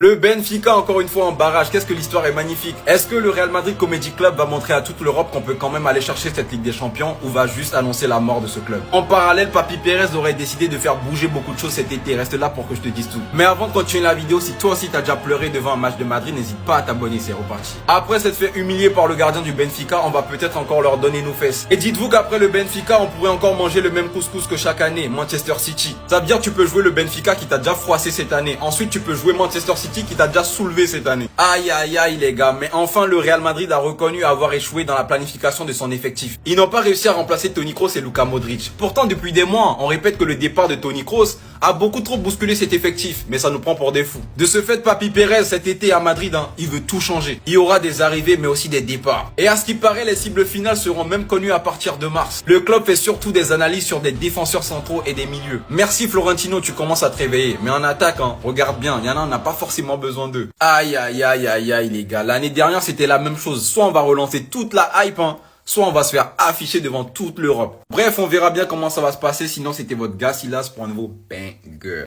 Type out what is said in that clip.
Le Benfica encore une fois en barrage, qu'est-ce que l'histoire est magnifique. Est-ce que le Real Madrid Comedy Club va montrer à toute l'Europe qu'on peut quand même aller chercher cette Ligue des Champions ou va juste annoncer la mort de ce club? En parallèle, Papi Pérez aurait décidé de faire bouger beaucoup de choses cet été, reste là pour que je te dise tout. Mais avant de continuer la vidéo, si toi aussi t'as déjà pleuré devant un match de Madrid, n'hésite pas à t'abonner, c'est reparti. Après s'être fait humilier par le gardien du Benfica, on va peut-être encore leur donner nos fesses. Et dites-vous qu'après le Benfica, on pourrait encore manger le même couscous que chaque année, Manchester City. Ça veut dire que tu peux jouer le Benfica qui t'a déjà froissé cette année. Ensuite, tu peux jouer Manchester City qui t'a déjà soulevé cette année. Aïe aïe aïe les gars, mais enfin le Real Madrid a reconnu avoir échoué dans la planification de son effectif. Ils n'ont pas réussi à remplacer Toni Kroos et Luka Modric. Pourtant depuis des mois, on répète que le départ de Toni Kroos a beaucoup trop bousculé cet effectif, mais ça nous prend pour des fous. De ce fait, Papi Pérez cet été à Madrid, il veut tout changer. Il y aura des arrivées mais aussi des départs. Et à ce qui paraît, les cibles finales seront même connues à partir de mars. Le club fait surtout des analyses sur des défenseurs centraux et des milieux. Merci Florentino, tu commences à te réveiller. Mais en attaque, regarde bien, il y en a, on n'a pas forcément besoin d'eux. Aïe aïe aïe aïe aïe les gars, l'année dernière c'était la même chose. Soit on va relancer toute la hype, soit on va se faire afficher devant toute l'Europe. Bref, on verra bien comment ça va se passer. Sinon c'était votre gars Silas pour un nouveau banger.